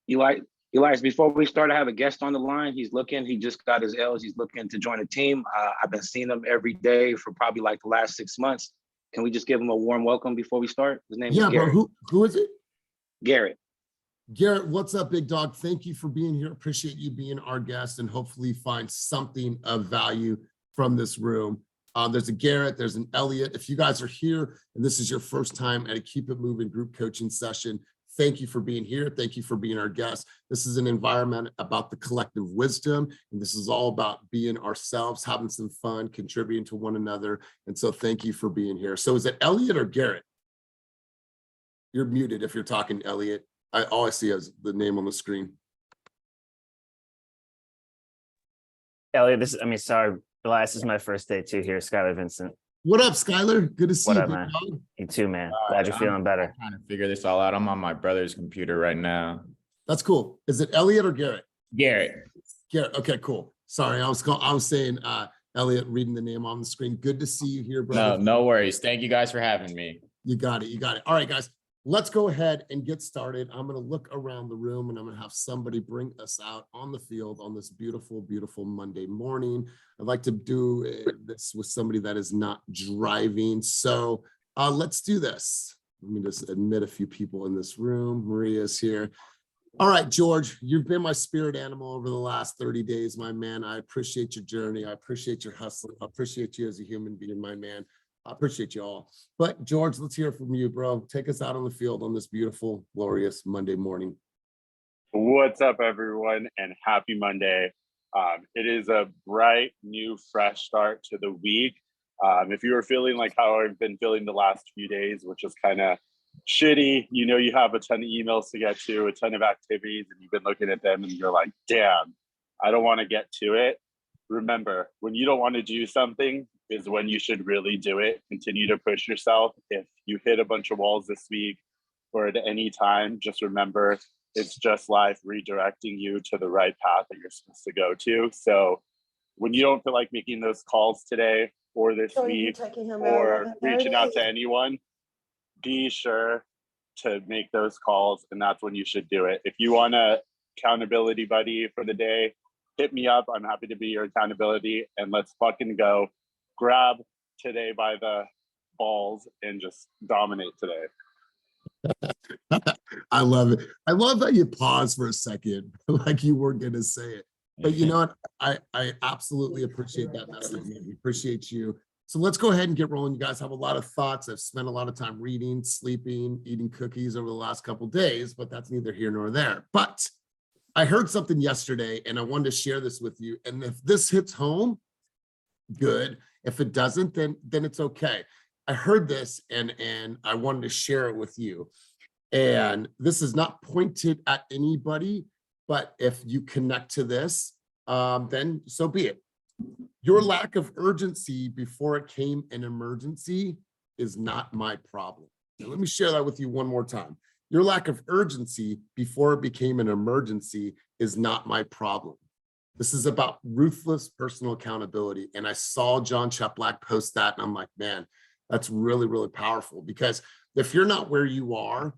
Eli, Elias, before we start, I have a guest on the line. He's looking. He just got his L's. He's looking to join a team. I've been seeing him every day for probably like the last 6 months. Can we just give him a warm welcome before we start? His name is Garrett. Bro, who is it? Garrett. Garrett, what's up, big dog? Thank you for being here. Appreciate you being our guest and hopefully find something of value from this room. There's a Garrett, there's an Elliot. If you guys are here and this is your first time at a Keep It Moving group coaching session, thank you for being here. Thank you for being our guest. This is an environment about the collective wisdom, and this is all about being ourselves, having some fun, contributing to one another. And so thank you for being here. So is it Elliot or Garrett? You're muted if you're talking, Elliot. All I see is the name on the screen. Elliot, sorry, Elias, this is my first day too here, Skylar Vincent. What up, Skylar? Good to see What you, up, big man? dog. You too, man. Glad you're feeling better. I'm trying to figure this all out. I'm on my brother's computer right now. That's cool. Is it Elliot or Garrett? Garrett. Garrett. Okay, cool. Sorry, I was saying Elliot, reading the name on the screen. Good to see you here, brother. No worries. Thank you guys for having me. You got it. You got it. All right, guys. Let's go ahead and get started. I'm going to look around the room and I'm going to have somebody bring us out on the field on this beautiful, beautiful Monday morning. I'd like to do this with somebody that is not driving. So let's do this. Let me just admit a few people in this room. Maria's here. All right, George, you've been my spirit animal over the last 30 days, my man. I appreciate your journey. I appreciate your hustle. I appreciate you as a human being, my man. I appreciate you all. But George, let's hear from you, bro. Take us out on the field on this beautiful, glorious Monday morning. What's up, everyone, and happy Monday. It is a bright, new, fresh start to the week. If you were feeling like how I've been feeling the last few days, which is kind of shitty, you know, you have a ton of emails to get to, a ton of activities, and you've been looking at them and you're like, damn, I don't want to get to it. Remember, when you don't want to do something is when you should really do it. Continue to push yourself. If you hit a bunch of walls this week or at any time, just remember it's just life redirecting you to the right path that you're supposed to go to. So when you don't feel like making those calls today or this week or reaching out to anyone, be sure to make those calls, and that's when you should do it. If you want a accountability buddy for the day, hit me up. I'm happy to be your accountability, and let's fucking go. Grab today by the balls and just dominate today. I love it. I love that you pause for a second, like you weren't going to say it. But you know what? I absolutely appreciate that message. I appreciate you. So let's go ahead and get rolling. You guys have a lot of thoughts. I've spent a lot of time reading, sleeping, eating cookies over the last couple of days, but that's neither here nor there. But I heard something yesterday and I wanted to share this with you. And if this hits home, good. If it doesn't, then it's okay. I heard this and I wanted to share it with you. And this is not pointed at anybody, but if you connect to this, then so be it. Your lack of urgency before it came an emergency is not my problem. Now, let me share that with you one more time. Your lack of urgency before it became an emergency is not my problem. This is about ruthless personal accountability. And I saw John Cheplack post that, and I'm like, man, that's really, really powerful. Because if you're not where you are,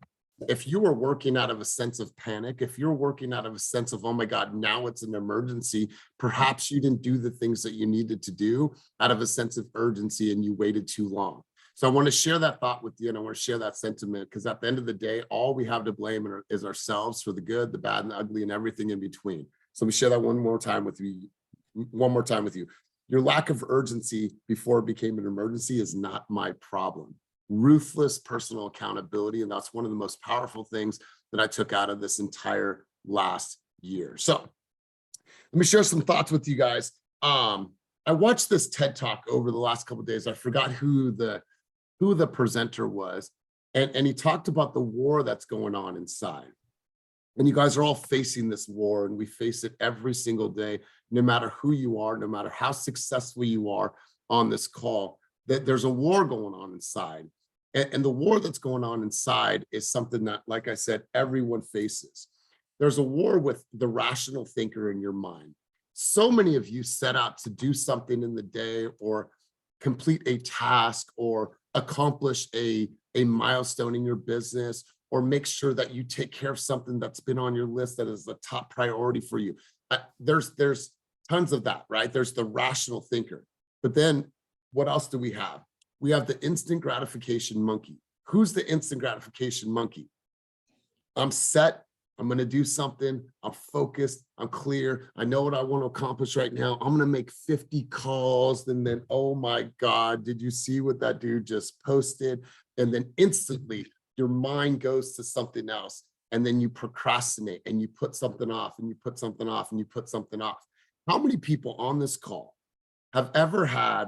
if you are working out of a sense of panic, if you're working out of a sense of, oh my God, now it's an emergency, perhaps you didn't do the things that you needed to do out of a sense of urgency and you waited too long. So I want to share that thought with you, and I want to share that sentiment, because at the end of the day, all we have to blame is ourselves for the good, the bad, and the ugly, and everything in between. So let me share that one more time with you. Your lack of urgency before it became an emergency is not my problem. Ruthless personal accountability, and that's one of the most powerful things that I took out of this entire last year. So let me share some thoughts with you guys. I watched this TED Talk over the last couple of days. I forgot who the presenter was, and he talked about the war that's going on inside. And you guys are all facing this war, and we face it every single day, no matter who you are, no matter how successful you are on this call, that there's a war going on inside. And the war that's going on inside is something that, like I said, everyone faces. There's a war with the rational thinker in your mind. So many of you set out to do something in the day or complete a task or accomplish a milestone in your business or make sure that you take care of something that's been on your list that is the top priority for you. There's tons of that, right? There's the rational thinker. But then what else do we have? We have the instant gratification monkey. Who's the instant gratification monkey? I'm set. I'm going to do something. I'm focused. I'm clear. I know what I want to accomplish right now. I'm going to make 50 calls. And then, oh my God, did you see what that dude just posted? And then instantly your mind goes to something else. And then you procrastinate and you put something off and you put something off and you put something off. How many people on this call have ever had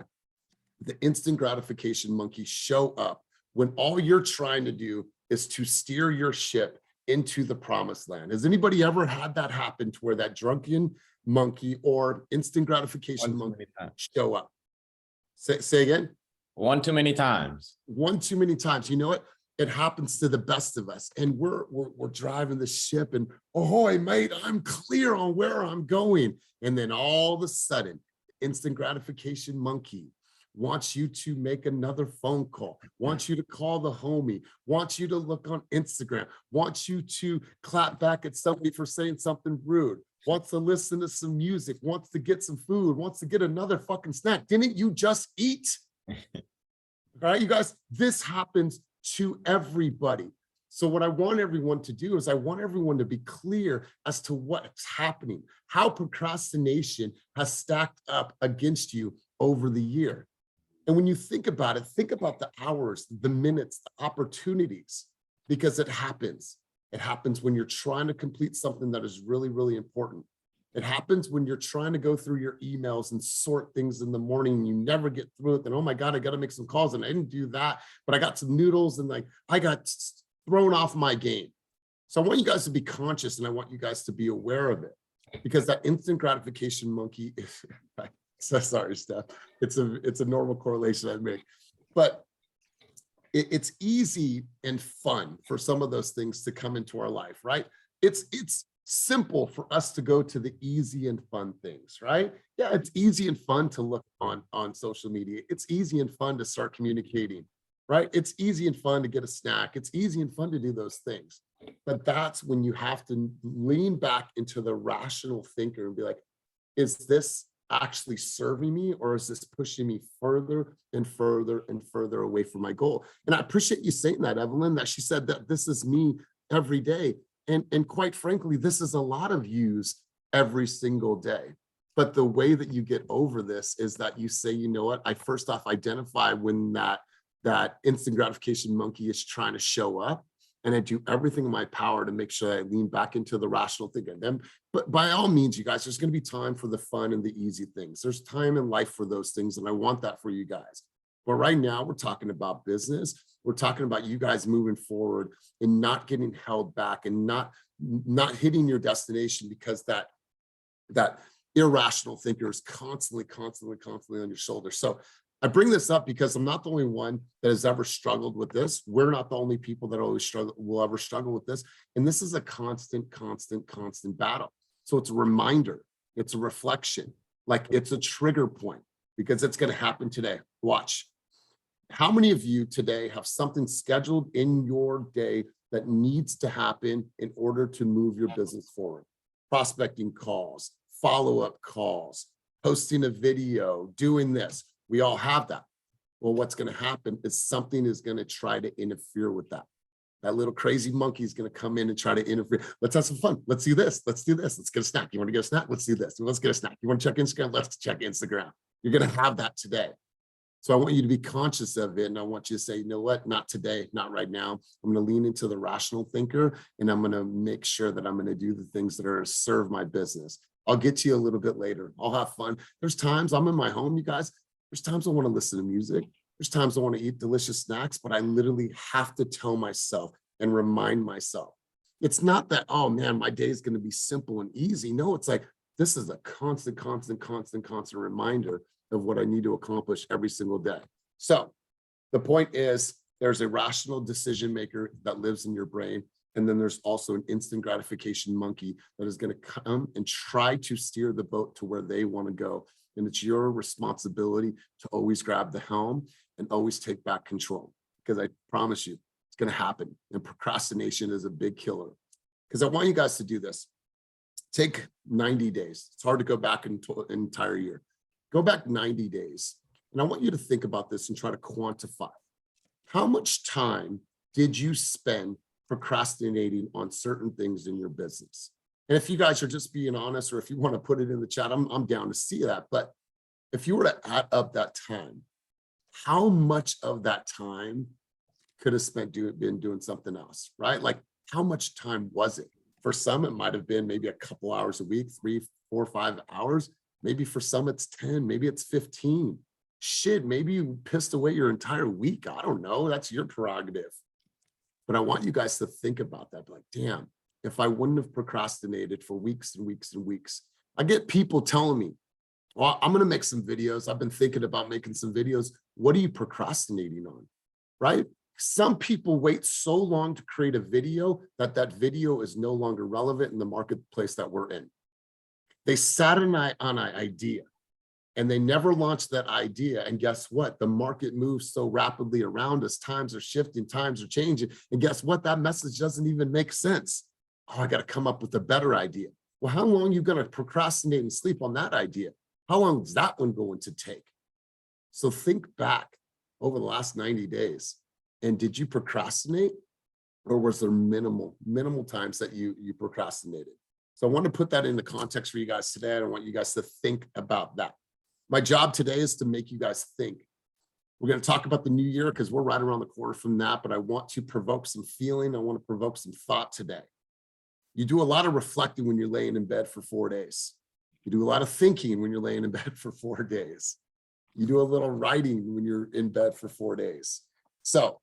the instant gratification monkey show up when all you're trying to do is to steer your ship into the promised land? Has anybody ever had that happen to where that drunken monkey or instant gratification monkey show up? Say again? One too many times. One too many times. You know what? It happens to the best of us. And we're driving the ship and, ahoy, mate, I'm clear on where I'm going. And then all of a sudden, instant gratification monkey wants you to make another phone call, wants you to call the homie, wants you to look on Instagram, wants you to clap back at somebody for saying something rude, wants to listen to some music, wants to get some food, wants to get another fucking snack. Didn't you just eat? All right, you guys, this happens to everybody. So what I want everyone to do is I want everyone to be clear as to what's happening, how procrastination has stacked up against you over the year. And when you think about it, think about the hours, the minutes, the opportunities, because it happens. It happens when you're trying to complete something that is really, really important. It happens when you're trying to go through your emails and sort things in the morning and you never get through it. Then, oh my God, I got to make some calls and I didn't do that, but I got some noodles and like I got thrown off my game. So I want you guys to be conscious and I want you guys to be aware of it, because that instant gratification monkey, so sorry, Steph, it's a normal correlation I make, but it's easy and fun for some of those things to come into our life, right? It's simple for us to go to the easy and fun things, right? Yeah, it's easy and fun to look on social media. It's easy and fun to start communicating, right? It's easy and fun to get a snack. It's easy and fun to do those things. But that's when you have to lean back into the rational thinker and be like, is this actually serving me, or is this pushing me further and further and further away from my goal? And I appreciate you saying that, Evelyn, that she said that this is me every day. And quite frankly, this is a lot of yous every single day. But the way that you get over this is that you say, you know what, I first off identify when that instant gratification monkey is trying to show up, and I do everything in my power to make sure I lean back into the rational thinking. But by all means, you guys, there's going to be time for the fun and the easy things. There's time in life for those things, and I want that for you guys. But right now, we're talking about business. We're talking about you guys moving forward and not getting held back and not hitting your destination because that irrational thinker is constantly on your shoulder. So I bring this up because I'm not the only one that has ever struggled with this. We're not the only people that will ever struggle with this. And this is a constant battle. So it's a reminder, it's a reflection, like it's a trigger point, because it's going to happen today. Watch. How many of you today have something scheduled in your day that needs to happen in order to move your business forward? Prospecting calls, follow-up calls, posting a video, doing this. We all have that. Well, what's going to happen is something is going to try to interfere with that. That little crazy monkey is going to come in and try to interfere. Let's have some fun. Let's do this. Let's do this. Let's get a snack. You want to get a snack? Let's do this. Let's get a snack. You want to check Instagram? Let's check Instagram. You're going to have that today. So I want you to be conscious of it. And I want you to say, you know what? Not today, not right now. I'm going to lean into the rational thinker, and I'm going to make sure that I'm going to do the things that are to serve my business. I'll get to you a little bit later. I'll have fun. There's times I'm in my home, you guys. There's times I want to listen to music. There's times I want to eat delicious snacks, but I literally have to tell myself and remind myself. It's not that, oh man, my day is going to be simple and easy. No, it's like, this is a constant reminder of what I need to accomplish every single day. So the point is, there's a rational decision maker that lives in your brain. And then there's also an instant gratification monkey that is going to come and try to steer the boat to where they want to go. And it's your responsibility to always grab the helm and always take back control. Because I promise you, it's going to happen. And procrastination is a big killer. Because I want you guys to do this. Take 90 days. It's hard to go back into an entire year. Go back 90 days. And I want you to think about this and try to quantify. How much time did you spend procrastinating on certain things in your business? And if you guys are just being honest, or if you want to put it in the chat, I'm down to see that. But if you were to add up that time, how much of that time could have been doing something else, right? Like, how much time was it? For some, it might have been maybe a couple hours a week, 3, 4, 5 hours. Maybe for some it's 10, maybe it's 15. Shit, maybe you pissed away your entire week. I don't know. That's your prerogative. But I want you guys to think about that. Like, damn, if I wouldn't have procrastinated for weeks and weeks and weeks. I get people telling me, well, I'm going to make some videos. I've been thinking about making some videos. What are you procrastinating on? Right? Some people wait so long to create a video that that video is no longer relevant in the marketplace that we're in. They sat on an idea and they never launched that idea. And guess what? The market moves so rapidly around us. Times are shifting, times are changing. And guess what? That message doesn't even make sense. Oh, I got to come up with a better idea. Well, how long are you going to procrastinate and sleep on that idea? How long is that one going to take? So think back over the last 90 days. And did you procrastinate? Or was there minimal times that you procrastinated? So I want to put that into context for you guys today. I want you guys to think about that. My job today is to make you guys think. We're going to talk about the new year because we're right around the corner from that, but I want to provoke some feeling. I want to provoke some thought today. You do a lot of reflecting when you're laying in bed for 4 days. You do a lot of thinking when you're laying in bed for 4 days. You do a little writing when you're in bed for 4 days. So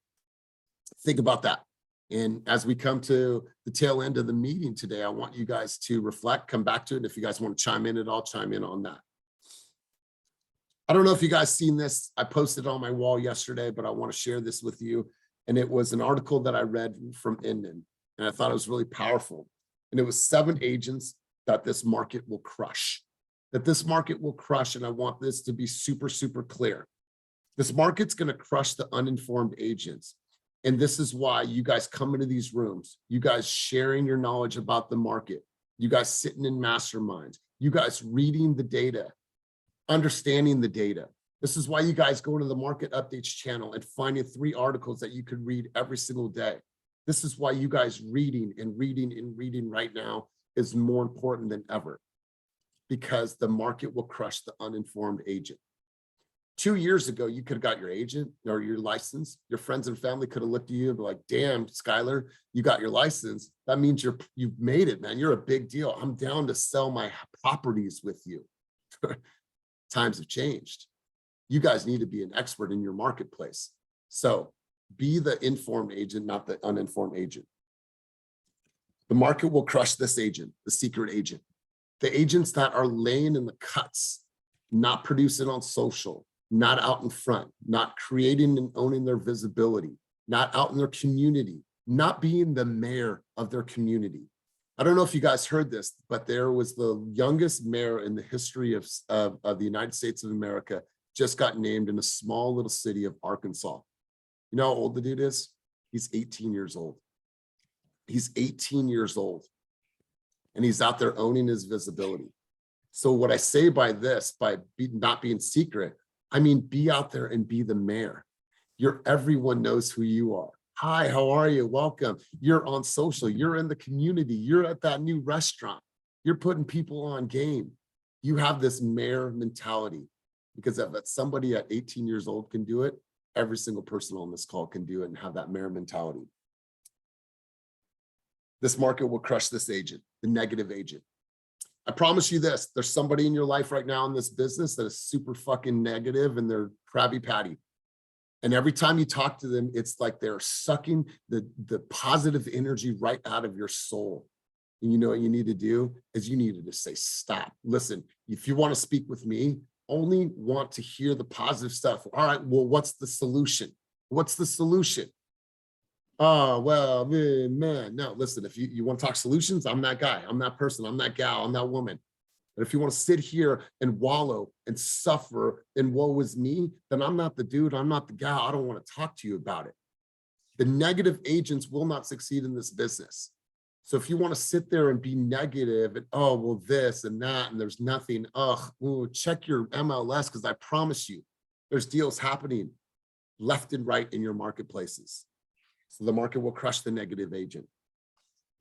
think about that. And as we come to the tail end of the meeting today, I want you guys to reflect, come back to it. And if you guys want to chime in at all, chime in on that. I don't know if you guys seen this. I posted it on my wall yesterday, but I want to share this with you. And it was an article that I read from Inman, and I thought it was really powerful. And it was 7 agents that this market will crush, And I want this to be super, super clear. This market's going to crush the uninformed agents. And this is why you guys come into these rooms, you guys sharing your knowledge about the market, you guys sitting in masterminds, you guys reading the data, understanding the data. This is why you guys go to the market updates channel and finding 3 articles that you could read every single day. This is why you guys reading right now is more important than ever, because the market will crush the uninformed agent. 2 years ago, you could have got your agent or your license. Your friends and family could have looked at you and be like, damn, Skylar, you got your license. That means you've made it, man. You're a big deal. I'm down to sell my properties with you. Times have changed. You guys need to be an expert in your marketplace. So be the informed agent, not the uninformed agent. The market will crush this agent, the secret agent. The agents that are laying in the cuts, not producing on social, not out in front, not creating and owning their visibility, not out in their community, not being the mayor of their community. I don't know if you guys heard this, but there was the youngest mayor in the history of the United States of America just got named in a small little city of Arkansas. You know how old the dude is? He's 18 years old. He's 18 years old. And he's out there owning his visibility. So what I say by this, not being secret, I mean, be out there and be the mayor. Everyone knows who you are. Hi, how are you? Welcome. You're on social. You're in the community. You're at that new restaurant. You're putting people on game. You have this mayor mentality, because if somebody at 18 years old can do it, every single person on this call can do it and have that mayor mentality. This market will crush this agent, the negative agent. I promise you this, there's somebody in your life right now in this business that is super fucking negative and they're Krabby Patty. And every time you talk to them, it's like they're sucking the positive energy right out of your soul. And you know what you need to do is you need to just say, stop. Listen, if you want to speak with me, only want to hear the positive stuff. All right, well, what's the solution? What's the solution? Oh, well, man, no, listen, if you want to talk solutions, I'm that guy, I'm that person, I'm that gal, I'm that woman. But if you want to sit here and wallow and suffer and woe is me, then I'm not the dude, I'm not the gal, I don't want to talk to you about it. The negative agents will not succeed in this business. So if you want to sit there and be negative and, oh, well, this and that, and there's nothing, ooh, check your MLS, because I promise you, there's deals happening left and right in your marketplaces. So the market will crush the negative agent.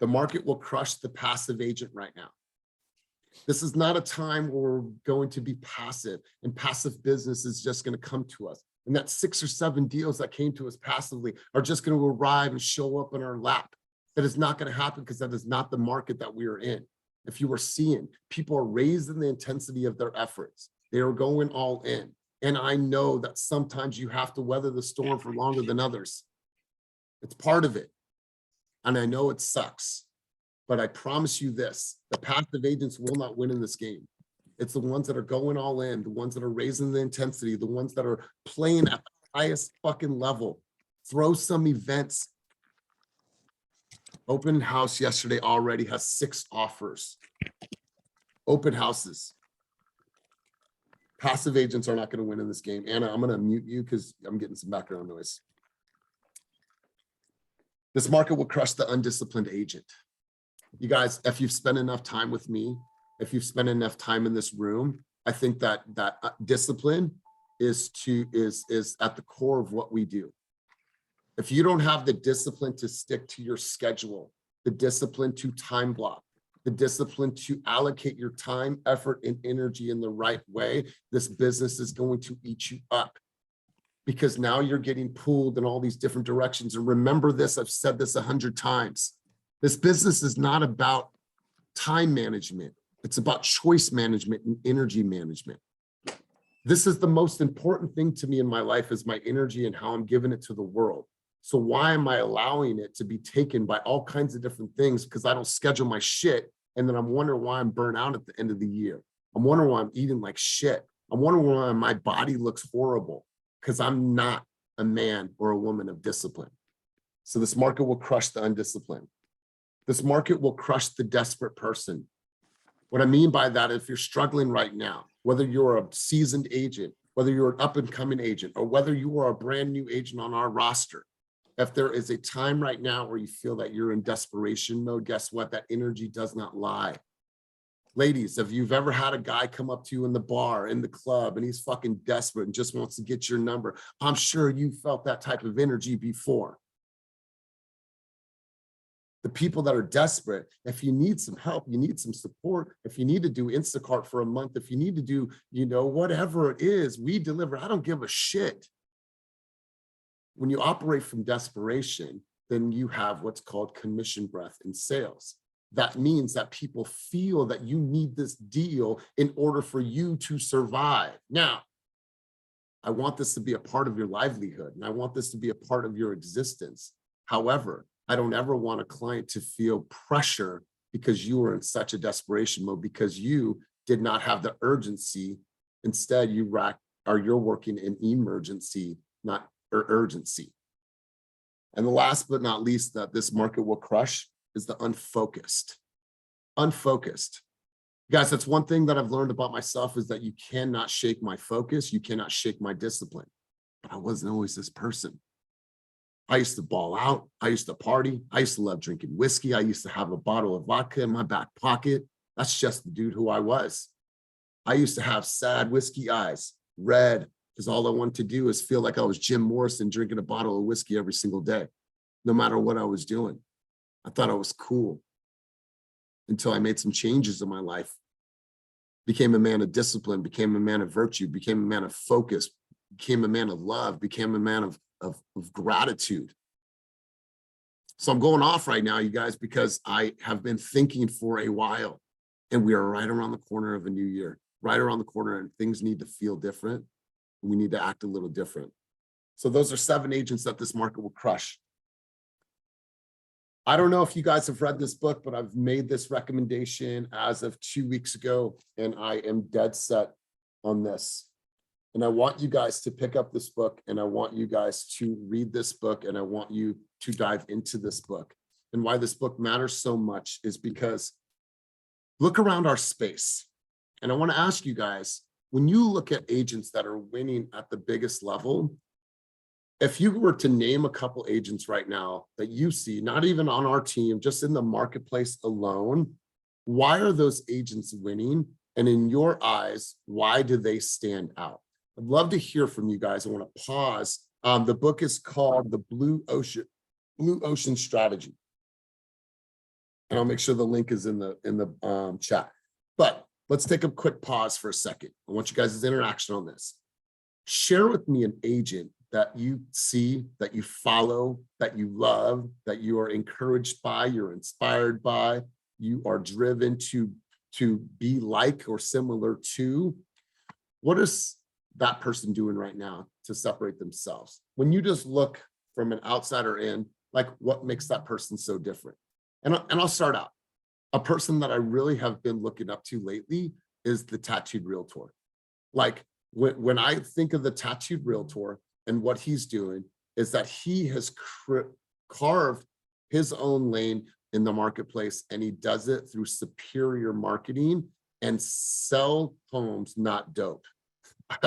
The market will crush the passive agent right now. This is not a time where we're going to be passive, and passive business is just going to come to us. And that 6 or 7 deals that came to us passively are just going to arrive and show up in our lap. That is not going to happen, because that is not the market that we are in. If you were seeing, people are raising the intensity of their efforts. They are going all in. And I know that sometimes you have to weather the storm for longer than others. It's part of it. And I know it sucks, but I promise you this, the passive agents will not win in this game. It's the ones that are going all in, the ones that are raising the intensity, the ones that are playing at the highest fucking level. Throw some events. Open house yesterday already has 6 offers. Open houses. Passive agents are not going to win in this game. Anna, I'm going to mute you because I'm getting some background noise. This market will crush the undisciplined agent. You guys, if you've spent enough time with me, if you've spent enough time in this room, I think that discipline is at the core of what we do. If you don't have the discipline to stick to your schedule, the discipline to time block, the discipline to allocate your time, effort, and energy in the right way, this business is going to eat you up, because now you're getting pulled in all these different directions. And remember this, I've said this 100 times. This business is not about time management. It's about choice management and energy management. This is the most important thing to me in my life, is my energy and how I'm giving it to the world. So why am I allowing it to be taken by all kinds of different things? Because I don't schedule my shit. And then I'm wondering why I'm burnt out at the end of the year. I'm wondering why I'm eating like shit. I'm wondering why my body looks horrible, because I'm not a man or a woman of discipline. So this market will crush the undisciplined. This market will crush the desperate person. What I mean by that, if you're struggling right now, whether you're a seasoned agent, whether you're an up and coming agent, or whether you are a brand new agent on our roster, if there is a time right now where you feel that you're in desperation mode, guess what? That energy does not lie. Ladies, if you've ever had a guy come up to you in the bar, in the club, and he's fucking desperate and just wants to get your number, I'm sure you felt that type of energy before. The people that are desperate, if you need some help, you need some support, if you need to do Instacart for a month, if you need to do, whatever it is, we deliver. I don't give a shit. When you operate from desperation, then you have what's called commission breath in sales. That means that people feel that you need this deal in order for you to survive. Now, I want this to be a part of your livelihood, and I want this to be a part of your existence. However, I don't ever want a client to feel pressure because you were in such a desperation mode, because you did not have the urgency. Instead, you're working in emergency, not urgency. And the last but not least that this market will crush is the unfocused. Unfocused. Guys, that's one thing that I've learned about myself, is that you cannot shake my focus. You cannot shake my discipline. But I wasn't always this person. I used to ball out. I used to party. I used to love drinking whiskey. I used to have a bottle of vodka in my back pocket. That's just the dude who I was. I used to have sad whiskey eyes, red, because all I wanted to do is feel like I was Jim Morrison drinking a bottle of whiskey every single day, no matter what I was doing. I thought I was cool until I made some changes in my life. Became a man of discipline, became a man of virtue, became a man of focus, became a man of love, became a man of gratitude. So I'm going off right now, you guys, because I have been thinking for a while, and we are right around the corner of a new year, right around the corner, and things need to feel different. We need to act a little different. So those are 7 agents that this market will crush. I don't know if you guys have read this book, but I've made this recommendation as of 2 weeks ago, and I am dead set on this. And I want you guys to pick up this book, and I want you guys to read this book, and I want you to dive into this book. And why this book matters so much is because look around our space. And I want to ask you guys, when you look at agents that are winning at the biggest level, if you were to name a couple agents right now that you see, not even on our team, just in the marketplace alone, why are those agents winning? And in your eyes, why do they stand out? I'd love to hear from you guys. I want to pause. The book is called The Blue Ocean Strategy. And I'll make sure the link is in the chat. But let's take a quick pause for a second. I want you guys' interaction on this. Share with me an agent that you see, that you follow, that you love, that you are encouraged by, you're inspired by, you are driven to be like or similar to. What is that person doing right now to separate themselves? When you just look from an outsider in, like, what makes that person so different? And I'll start out. A person that I really have been looking up to lately is the tattooed realtor. Like, when I think of the tattooed realtor and what he's doing is that he has carved his own lane in the marketplace, and he does it through superior marketing and sell homes, not dope.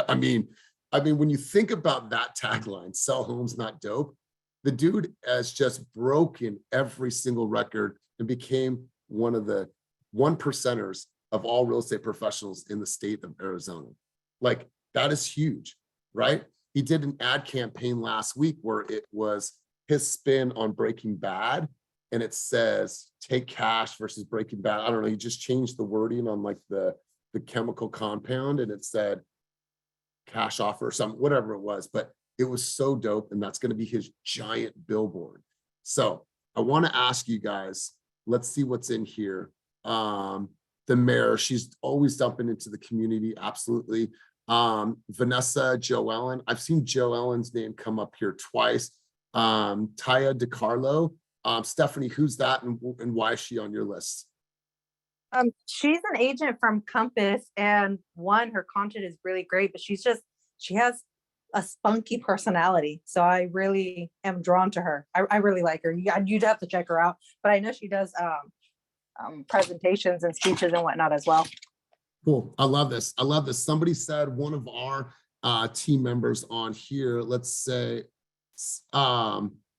I mean, when you think about that tagline, sell homes, not dope, the dude has just broken every single record and became one of the 1%ers of all real estate professionals in the state of Arizona. Like, that is huge, right? He did an ad campaign last week where it was his spin on Breaking Bad, and it says take cash versus Breaking Bad. I don't know, he just changed the wording on like the chemical compound, and it said cash offer or something, whatever it was, but it was so dope, and that's going to be his giant billboard. So I want to ask you guys, let's see what's in here. The mayor, she's always dumping into the community, absolutely. Vanessa Joellen, I've seen Joellen's name come up here twice. Taya DeCarlo, Stephanie, who's that, and why is she on your list? She's an agent from Compass, and her content is really great, but she has a spunky personality. So I really am drawn to her. I really like her. You'd have to check her out, but I know she does presentations and speeches and whatnot as well. Cool. I love this. I love this. Somebody said one of our team members on here, let's say,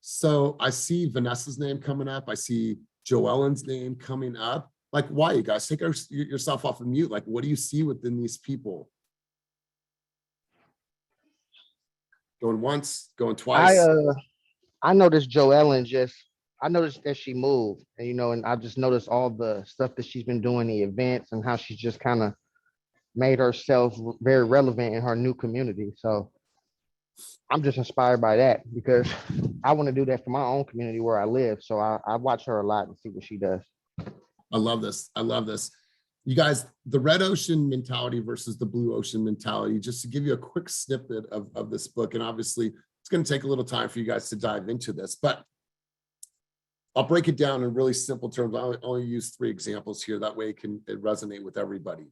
so I see Vanessa's name coming up. I see Joellen's name coming up. Like, why, you guys? Take yourself off of mute. Like, what do you see within these people? Going once, going twice. I noticed Joellen I noticed that she moved, and and I just noticed all the stuff that she's been doing, the events, and how she's just kind of made herself very relevant in her new community. So I'm just inspired by that, because I want to do that for my own community where I live. So I watch her a lot and see what she does. I love this. I love this. You guys, the red ocean mentality versus the blue ocean mentality, just to give you a quick snippet of this book. And obviously it's going to take a little time for you guys to dive into this, but I'll break it down in really simple terms. I only use 3 examples here. That way it can resonate with everybody.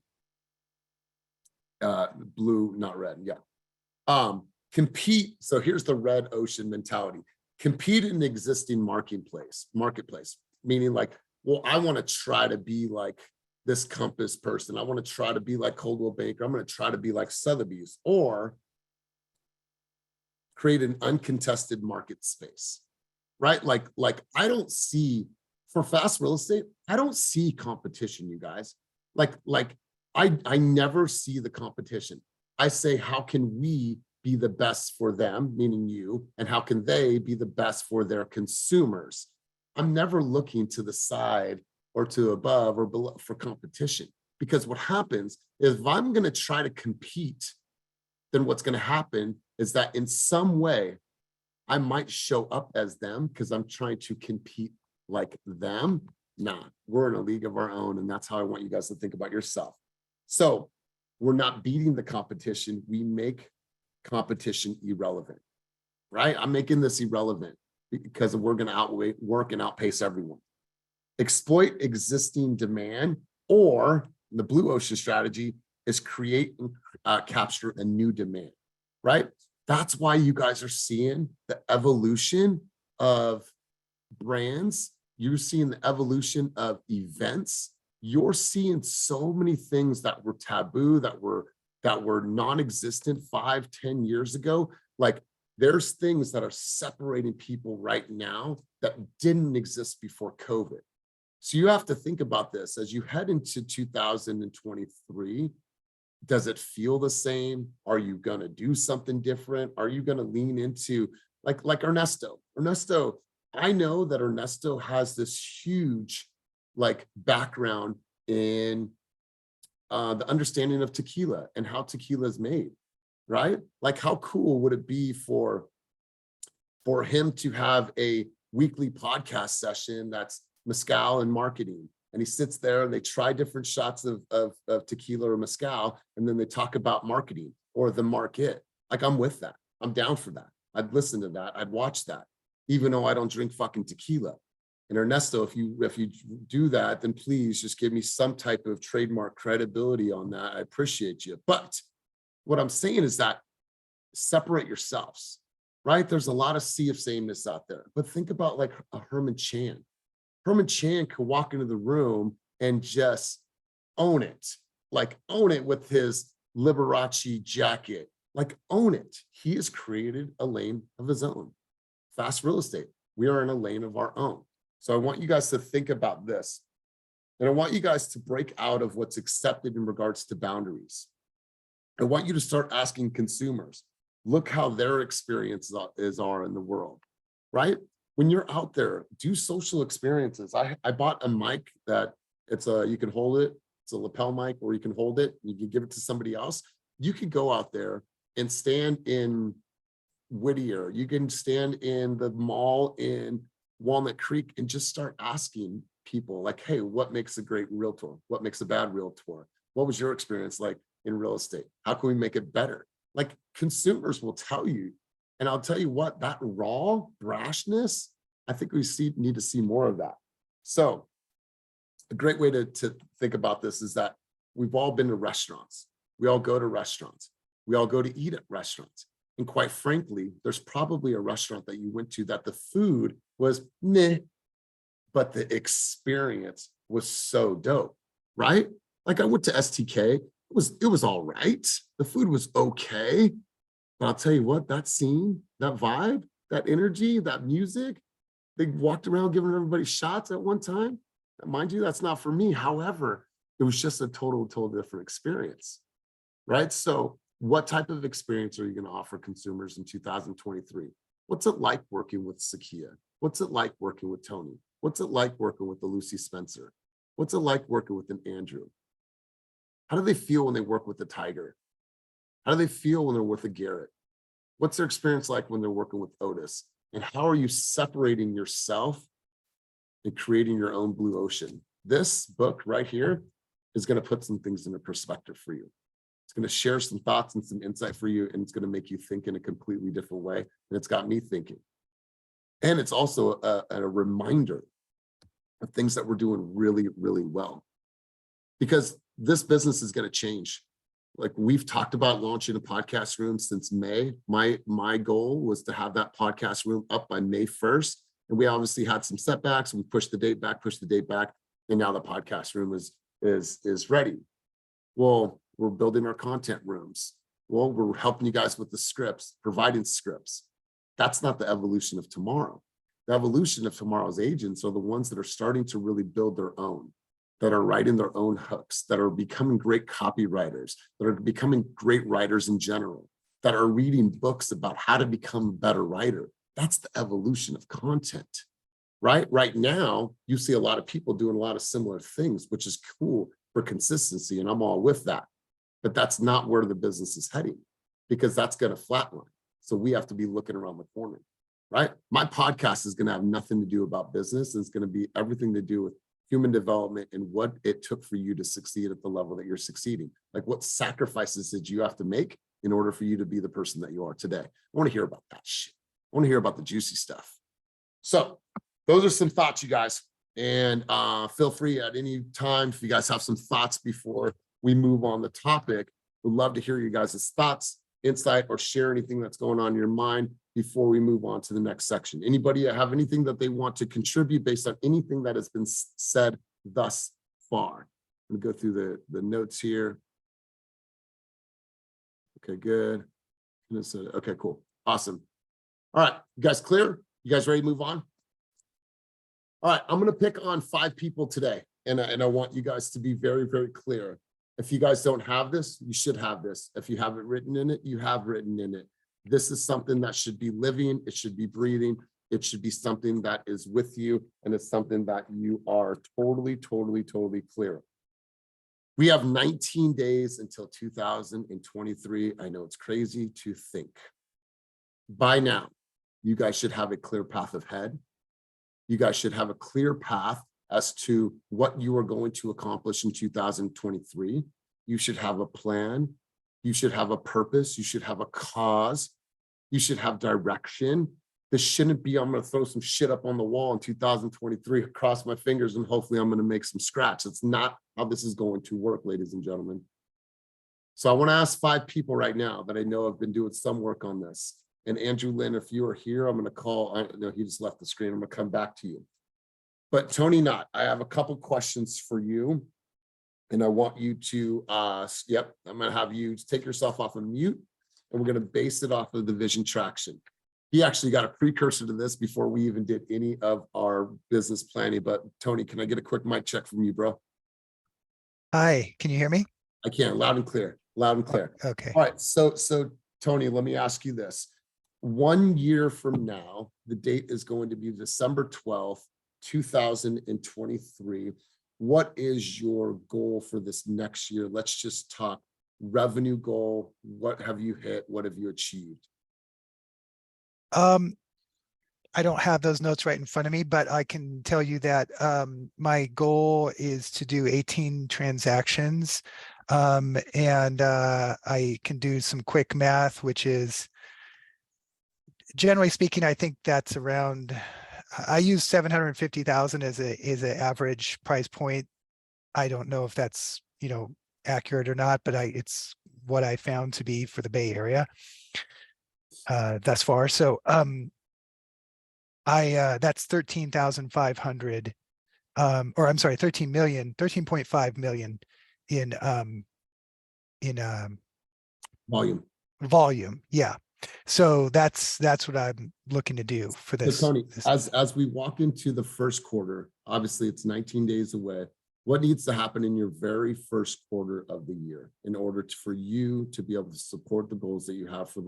Blue, not red. Yeah. Compete. So here's the red ocean mentality. Compete in the existing marketplace, meaning like, well, I want to try to be like this Compass person. I want to try to be like Coldwell Banker. I'm going to try to be like Sotheby's, or create an uncontested market space, right? Like I don't see, for fast real estate, I don't see competition, you guys. I never see the competition. I say, how can we be the best for them, meaning you, and how can they be the best for their consumers? I'm never looking to the side or to above or below for competition, because what happens is if I'm going to try to compete, then what's going to happen is that in some way I might show up as them because I'm trying to compete like them. Nah, we're in a league of our own, and that's how I want you guys to think about yourself. So we're not beating the competition. We make competition irrelevant, right? I'm making this irrelevant because we're going to outwork and outpace everyone. Exploit existing demand, or the blue ocean strategy is create and capture a new demand, right? That's why you guys are seeing the evolution of brands. You're seeing the evolution of events. You're seeing so many things that were taboo, that were non-existent 5-10 years ago. Like There's things that are separating people right now that didn't exist before COVID. So you have to think about this as you head into 2023. Does it feel the same? Are you going to do something different? Are you going to lean into like Ernesto? Ernesto, I know that Ernesto has this huge like background in the understanding of tequila and how tequila is made, right? Like how cool would it be for him to have a weekly podcast session that's mezcal and marketing, and he sits there and they try different shots of tequila or mezcal, and then they talk about marketing or the market. Like I'm with that. I'm down for that. I'd listen to that. I'd watch that, even though I don't drink fucking tequila. And Ernesto, if you do that, then please just give me some type of trademark credibility on that. I appreciate you. But what I'm saying is that separate yourselves, right? There's a lot of sea of sameness out there, but think about like a Herman Chan. Herman Chan could walk into the room and just own it, like own it with his Liberace jacket, like own it. He has created a lane of his own. Fast real estate. We are in a lane of our own. So I want you guys to think about this. And I want you guys to break out of what's accepted in regards to boundaries. I want you to start asking consumers, look how their experiences are in the world, right? When you're out there, do social experiences. I bought a mic that you can hold it. It's a lapel mic, or you can hold it. You can give it to somebody else. You could go out there and stand in Whittier. You can stand in the mall in Walnut Creek and just start asking people like, hey, what makes a great realtor? What makes a bad realtor? What was your experience like in real estate? How can we make it better? Like consumers will tell you. And I'll tell you what, that raw brashness, I think we need to see more of that. So a great way to think about this is that we've all been to restaurants. We all go to restaurants. We all go to eat at restaurants. And quite frankly, there's probably a restaurant that you went to that the food was meh, but the experience was so dope, right? Like I went to STK, it was all right. The food was okay. But I'll tell you what, that scene, that vibe, that energy, that music, they walked around giving everybody shots at one time. Mind you, that's not for me. However, it was just a total different experience, right? So what type of experience are you going to offer consumers in 2023? What's it like working with Sakia? What's it like working with Tony? What's it like working with the Lucy Spencer? What's it like working with an Andrew? How do they feel when they work with the Tiger? How do they feel when they're with a Garrett? What's their experience like when they're working with Otis? And how are you separating yourself and creating your own blue ocean? This book right here is going to put some things into perspective for you. It's going to share some thoughts and some insight for you, and it's going to make you think in a completely different way. And it's got me thinking. And it's also a reminder of things that we're doing really, really well. Because this business is going to change. Like we've talked about launching a podcast room since May. My goal was to have that podcast room up by May 1st. And we obviously had some setbacks. We pushed the date back. And now the podcast room is ready. Well, we're building our content rooms. Well, we're helping you guys with the scripts, providing scripts. That's not the evolution of tomorrow. The evolution of tomorrow's agents are the ones that are starting to really build their own, that are writing their own hooks, that are becoming great copywriters, that are becoming great writers in general, that are reading books about how to become a better writer. That's the evolution of content, right? Right now, you see a lot of people doing a lot of similar things, which is cool for consistency, and I'm all with that. But that's not where the business is heading, because that's going to flatline. So we have to be looking around the corner, right? My podcast is going to have nothing to do about business. It's going to be everything to do with human development and what it took for you to succeed at the level that you're succeeding. Like what sacrifices did you have to make in order for you to be the person that you are today? I want to hear about that shit. I want to hear about the juicy stuff. So those are some thoughts, you guys. And feel free at any time if you guys have some thoughts before we move on the topic. We'd love to hear you guys' thoughts, insight, or share anything that's going on in your mind before we move on to the next section. Anybody have anything that they want to contribute based on anything that has been said thus far? I'm gonna go through the notes here. Okay, good. Okay, cool. Awesome. All right, you guys clear? You guys ready to move on? All right, I'm gonna pick on 5 people today, and I want you guys to be very, very clear. If you guys don't have this, you should have this. If you haven't written in it, you have written in it. This is something that should be living, it should be breathing, it should be something that is with you, and it's something that you are totally, totally, totally clear. We have 19 days until 2023. I know it's crazy to think. By now, you guys should have a clear path ahead. You guys should have a clear path as to what you are going to accomplish in 2023. You should have a plan. You should have a purpose. You should have a cause. You should have direction. This shouldn't be, I'm going to throw some shit up on the wall in 2023, cross my fingers, and hopefully I'm going to make some scratch. That's not how this is going to work, ladies and gentlemen. So I want to ask 5 people right now that I know have been doing some work on this. And Andrew Lynn, if you are here, I'm going to call, I know he just left the screen. I'm going to come back to you. But Tony Knott, I have a couple questions for you. And I want you to, I'm going to have you take yourself off of mute, and we're going to base it off of the vision traction. He actually got a precursor to this before we even did any of our business planning. But Tony, can I get a quick mic check from you, bro? Hi, can you hear me? I can, loud and clear, loud and clear. Okay. All right, so Tony, let me ask you this. 1 year from now, the date is going to be December 12th, 2023. What is your goal for this next year? Let's just talk revenue goal. What have you hit? What have you achieved? I don't have those notes right in front of me, but I can tell you that my goal is to do 18 transactions. And I can do some quick math, which is, generally speaking, I think that's around, I use 750,000 as an average price point. I don't know if that's, accurate or not, but it's what I found to be for the Bay Area thus far. So that's 13,500, or I'm sorry, 13.5 million in volume. Yeah. So that's what I'm looking to do for this. So Tony, as we walk into the first quarter, obviously it's 19 days away. What needs to happen in your very first quarter of the year in order for you to be able to support the goals that you have for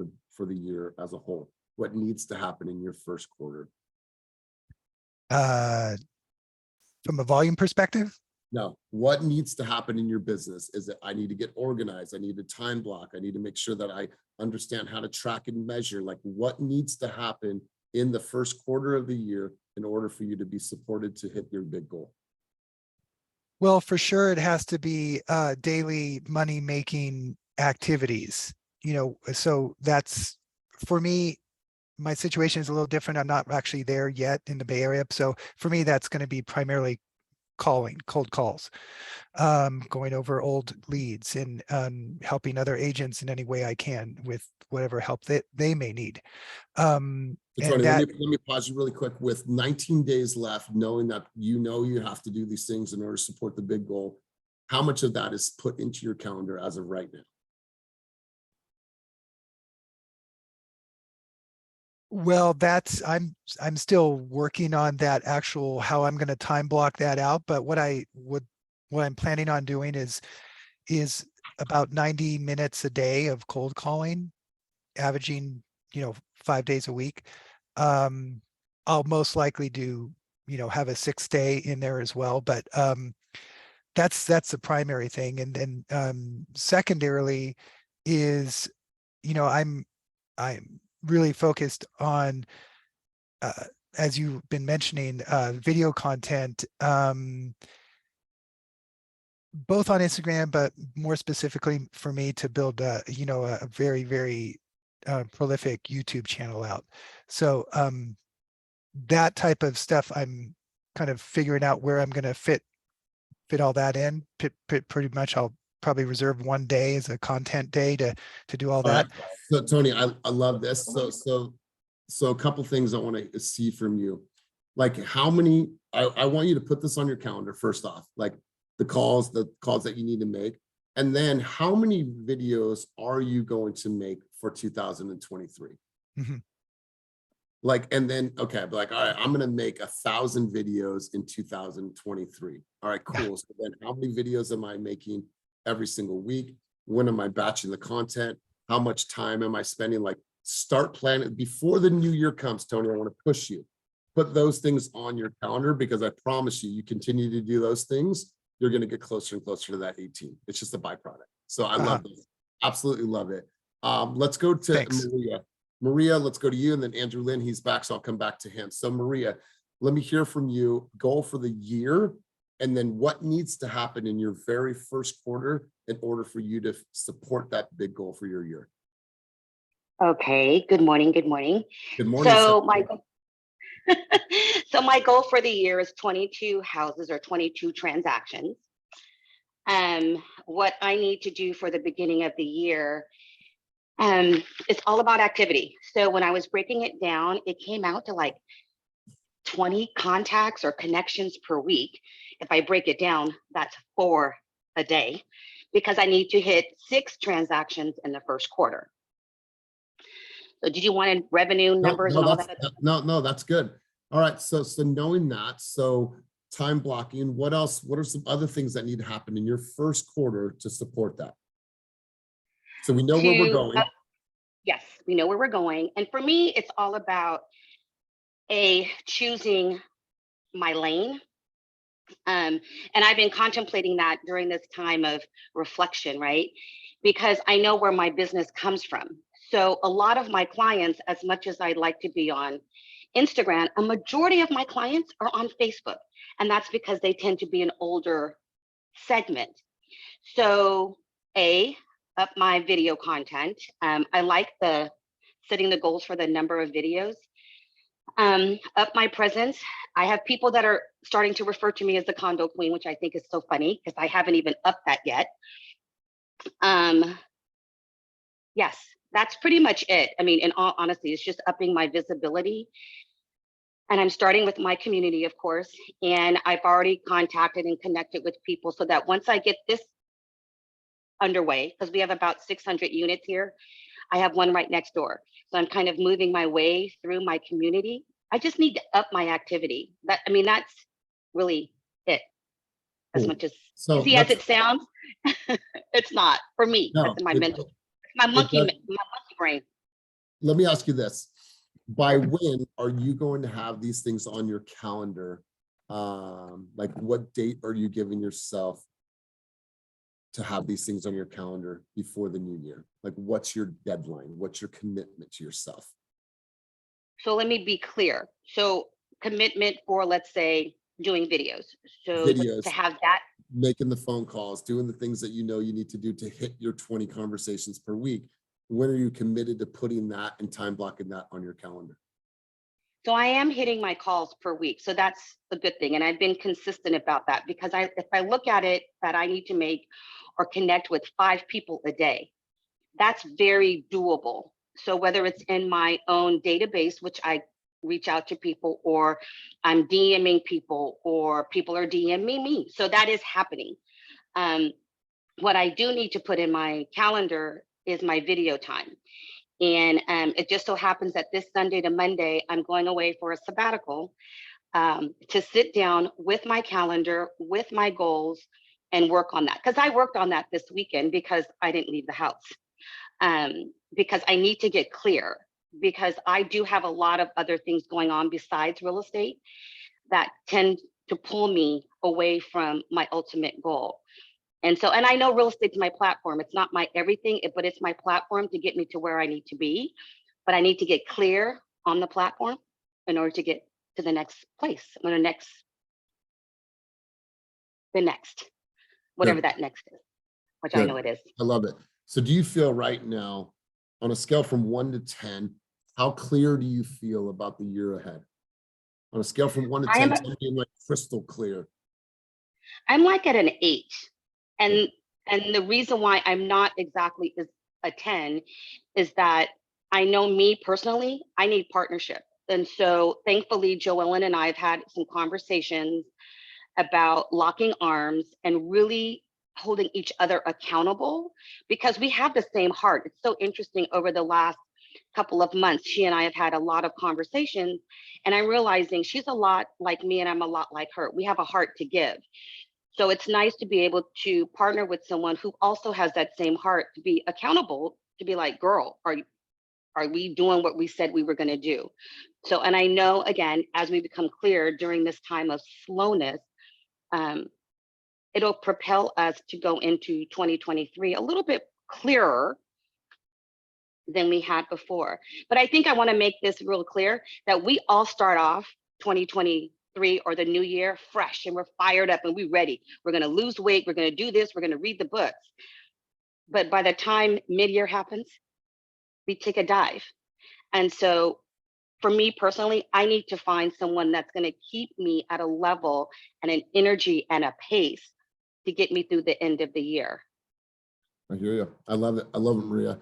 the year as a whole? What needs to happen in your first quarter? From a volume perspective? No, what needs to happen in your business is that I need to get organized. I need a time block. I need to make sure that I understand how to track and measure. Like, what needs to happen in the first quarter of the year in order for you to be supported to hit your big goal? Well, for sure, it has to be daily money-making activities. So that's, for me, my situation is a little different. I'm not actually there yet in the Bay Area. So for me, that's going to be primarily cold calls, going over old leads, and helping other agents in any way I can with whatever help that they may need. Tony, let me pause you really quick. With 19 days left, knowing that you have to do these things in order to support the big goal, how much of that is put into your calendar as of right now? Well, I'm still working on that actual, how I'm going to time block that out. But what I'm planning on doing is about 90 minutes a day of cold calling, averaging, 5 days a week. I'll most likely do, have a 6th day in there as well. But that's the primary thing. And then secondarily is, I'm really focused on, as you've been mentioning, video content, both on Instagram, but more specifically for me to build a very, very prolific YouTube channel out. So that type of stuff, I'm kind of figuring out where I'm going to fit all that in. Pretty much, I'll probably reserve 1 day as a content day to do all that. Right. So Tony, I love this. So a couple things I want to see from you. Like, how many, I want you to put this on your calendar first off, like the calls that you need to make. And then how many videos are you going to make for 2023? Mm-hmm. Like, and then, okay, I'd be like, all right, I'm gonna make 1,000 videos in 2023. All right, cool. So then how many videos am I making every single week? When am I batching the content? How much time am I spending? Like, start planning before the new year comes, Tony. I want to push you. Put those things on your calendar, because I promise you, you continue to do those things, you're going to get closer and closer to that 18. It's just a byproduct. So I love this. Absolutely love it. Let's go to Thanks. Maria. Maria, let's go to you, and then Andrew Lynn, he's back, so I'll come back to him. So Maria, let me hear from you. Goal for the year, and then what needs to happen in your very first quarter in order for you to support that big goal for your year. Okay, good morning, good morning. Good morning. So my goal for the year is 22 houses or 22 transactions. What I need to do for the beginning of the year, it's all about activity. So when I was breaking it down, it came out to like 20 contacts or connections per week. If I break it down, that's 4 a day, because I need to hit 6 transactions in the first quarter. So did you want revenue numbers and all that? No, that's good. All right, so knowing that, so time blocking, what else? What are some other things that need to happen in your first quarter to support that? So we know where we're going. Yes, we know where we're going. And for me, it's all about choosing my lane. And I've been contemplating that during this time of reflection, right? Because I know where my business comes from. So a lot of my clients, as much as I'd like to be on Instagram, a majority of my clients are on Facebook. And that's because they tend to be an older segment. So up my video content. I like setting the goals for the number of videos. Up my presence. I have people that are starting to refer to me as the condo queen, which I think is so funny because I haven't even upped that yet. Yes, that's pretty much it. I mean, in all honesty, it's just upping my visibility. And I'm starting with my community, of course, and I've already contacted and connected with people so that once I get this underway, because we have about 600 units here, I have one right next door. So I'm kind of moving my way through my community. I just need to up my activity. That's really it. As much as easy as it sounds, it's not for me. No, that's in my mental, my monkey brain. Let me ask you this. By when are you going to have these things on your calendar? Like what date are you giving yourself to have these things on your calendar before the new year? Like what's your deadline? What's your commitment to yourself? So let me be clear. So commitment for, let's say, doing videos. So to have that. Making the phone calls, doing the things that you know you need to do to hit your 20 conversations per week. When are you committed to putting that and time blocking that on your calendar? So I am hitting my calls per week. So that's a good thing. And I've been consistent about that because if I look at it that I need to make or connect with 5 people a day, that's very doable. So whether it's in my own database, which I reach out to people, or I'm DMing people, or people are DMing me. So that is happening. What I do need to put in my calendar is my video time. And it just so happens that this Sunday to Monday, I'm going away for a sabbatical to sit down with my calendar, with my goals, and work on that. Because I worked on that this weekend because I didn't leave the house. Because I need to get clear, because I do have a lot of other things going on besides real estate that tend to pull me away from my ultimate goal. And I know real estate's my platform. It's not my everything, but it's my platform to get me to where I need to be. But I need to get clear on the platform in order to get to the next place, or the next, whatever that next is, which I know it is. I love it. So do you feel right now, on a scale from 1 to 10, how clear do you feel about the year ahead? On a scale from 1 to 10, 10 being like crystal clear. I'm like at an 8. And the reason why I'm not exactly a 10 is that I know me personally, I need partnership. And so thankfully, Joellen and I have had some conversations about locking arms and really holding each other accountable, because we have the same heart. It's so interesting, over the last couple of months, she and I have had a lot of conversations, and I'm realizing she's a lot like me and I'm a lot like her. We have a heart to give. So it's nice to be able to partner with someone who also has that same heart, to be accountable, to be like, girl, are we doing what we said we were going to do? So, and I know, again, as we become clear during this time of slowness, it'll propel us to go into 2023 a little bit clearer than we had before. But I think I want to make this real clear that we all start off 2023 or the new year fresh, and we're fired up and we're ready. We're going to lose weight. We're going to do this. We're going to read the books. But by the time mid-year happens, we take a dive. And so for me personally, I need to find someone that's going to keep me at a level and an energy and a pace to get me through the end of the year. I hear you. I love it. I love it, Maria.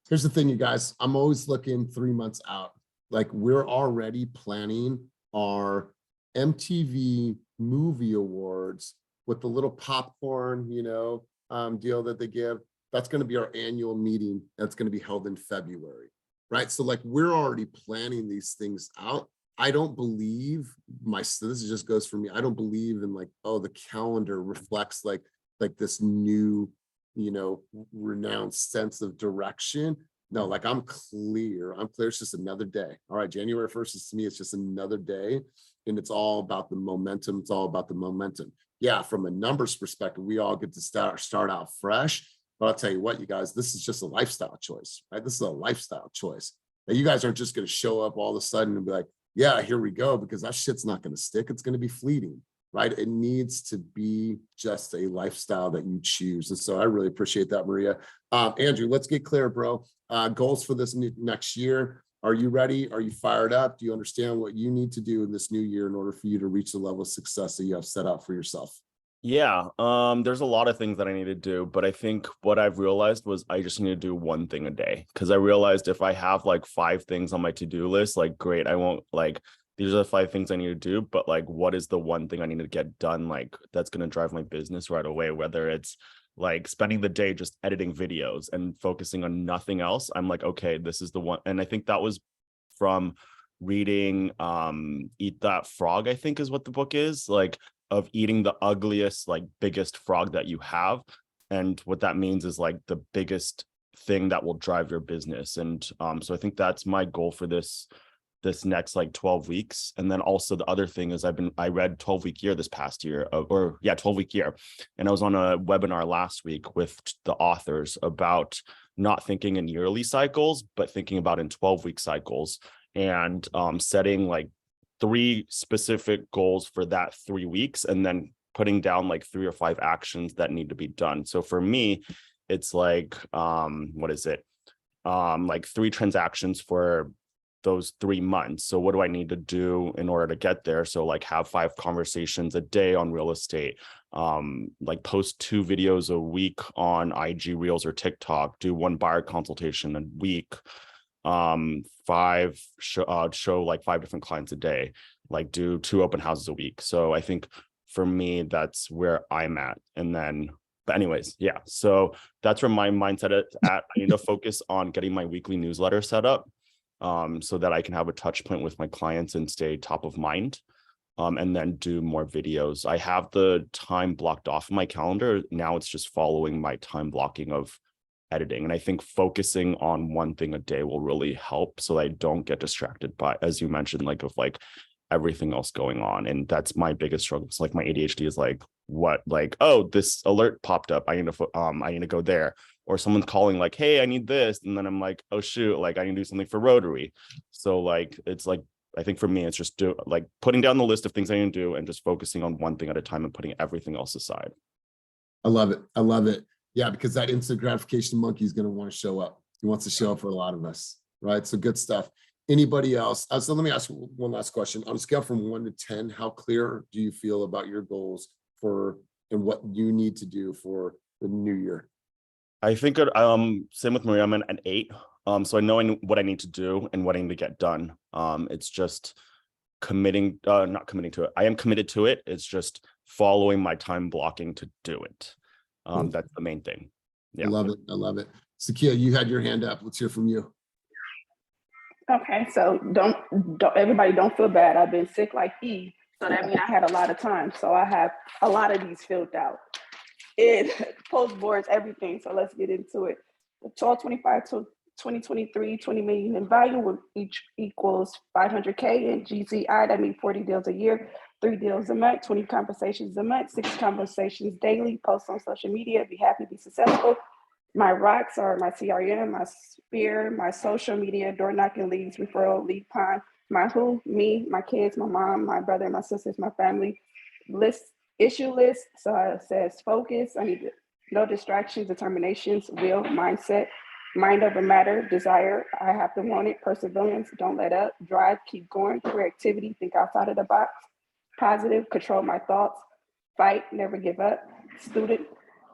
Here's the thing, you guys. I'm always looking 3 months out. Like, we're already planning our MTV Movie Awards with the little popcorn, deal that they give. That's going to be our annual meeting. That's going to be held in February, right? So like, we're already planning these things out. I don't believe this just goes for me. I don't believe in like, oh, the calendar reflects like this new, renounced sense of direction. No, like I'm clear. It's just another day. All right. January 1st is, to me, it's just another day. And it's all about the momentum. It's all about the momentum. Yeah. From a numbers perspective, we all get to start out fresh. But I'll tell you what, you guys, this is just a lifestyle choice, right? This is a lifestyle choice. Now, you guys aren't just going to show up all of a sudden and be like, yeah, here we go, because that shit's not going to stick. It's going to be fleeting, right? It needs to be just a lifestyle that you choose. And so I really appreciate that, Maria. Andrew, let's get clear, bro. Goals for this next year. Are you ready? Are you fired up? Do you understand what you need to do in this new year in order for you to reach the level of success that you have set out for yourself? Yeah, there's a lot of things that I need to do, but I think what I've realized was I just need to do one thing a day, because I realized if I have like 5 things on my to-do list, like great, I won't like, these are the 5 things I need to do, but like, what is the one thing I need to get done, like that's going to drive my business right away, whether it's like spending the day just editing videos and focusing on nothing else. I'm like, okay, this is the one. And I think that was from reading Eat That Frog, I think is what the book is, like, of eating the ugliest, like biggest frog that you have. And what that means is like the biggest thing that will drive your business. And so I think that's my goal for this next like 12 weeks. And then also the other thing is I read 12-week year this past year, 12-week year. And I was on a webinar last week with the authors about not thinking in yearly cycles, but thinking about in 12-week cycles, and setting like 3 specific goals for that 3 weeks, and then putting down like 3 or 5 actions that need to be done. So for me, it's like, like 3 transactions for those 3 months. So what do I need to do in order to get there? So like have 5 conversations a day on real estate, like post 2 videos a week on IG Reels or TikTok, do 1 buyer consultation a week, 5 show like 5 different clients a day, like do 2 open houses a week. So I think for me, that's where I'm at. And then, but anyways, yeah, so that's where my mindset is at. I need to focus on getting my weekly newsletter set up, so that I can have a touch point with my clients and stay top of mind, and then do more videos. I have the time blocked off in my calendar. Now it's just following my time blocking of editing. And I think focusing on one thing a day will really help, so I don't get distracted by, as you mentioned, like of like everything else going on. And that's my biggest struggle. It's like my ADHD is like, what, like, oh, this alert popped up, I need to go there, or someone's calling like, hey, I need this, and then I'm like, oh shoot, like I need to do something for Rotary. So like, it's like, I think for me, it's just like putting down the list of things I need to do and just focusing on one thing at a time and putting everything else aside. I love it. I love it. Yeah, because that instant gratification monkey is going to want to show up. He wants to show up for a lot of us, right? So good stuff. Anybody else? So let me ask one last question. On a scale from 1 to 10, how clear do you feel about your goals and what you need to do for the new year? I think same with Maria, I'm an 8. So I know what I need to do and what I need to get done. It's just not committing to it. I am committed to it. It's just following my time blocking to do it. That's the main thing. Yeah. I love it. I love it. Sakia, you had your hand up. Let's hear from you. Okay, so don't everybody don't feel bad. I've been sick like E, so that means I had a lot of time. So I have a lot of these filled out. It post boards, everything. So let's get into it. The 1225 to 2023, 20 million in value, will each equals 500K in GZI. That means 40 deals a year, 3 deals a month, 20 conversations a month, 6 conversations daily, post on social media, be happy, be successful. My rocks are my CRM, my sphere, my social media, door knocking, leads, referral, lead pine, my who, me, my kids, my mom, my brother, my sisters, my family, list, issue list. So it says focus. I need no distractions, determinations, will, mindset, mind over matter, desire. I have to want it, perseverance, don't let up, drive, keep going, creativity, think outside of the box, positive, control my thoughts, fight, never give up, student,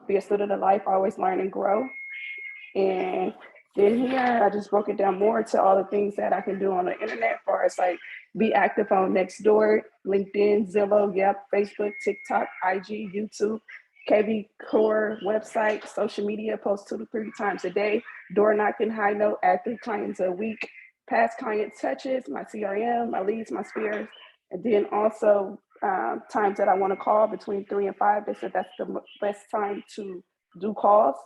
be a student of life, always learn and grow. And then here, I just broke it down more to all the things that I can do on the internet, for as like be active on Nextdoor, LinkedIn, Zillow, Yep, Facebook, TikTok, IG, YouTube, KB Core website, social media, post 2 to 3 times a day, door knocking, high note, add 3 clients a week, past client touches, my CRM, my leads, my spheres, and then also times that I want to call between 3 and 5. They said that's the best time to do calls,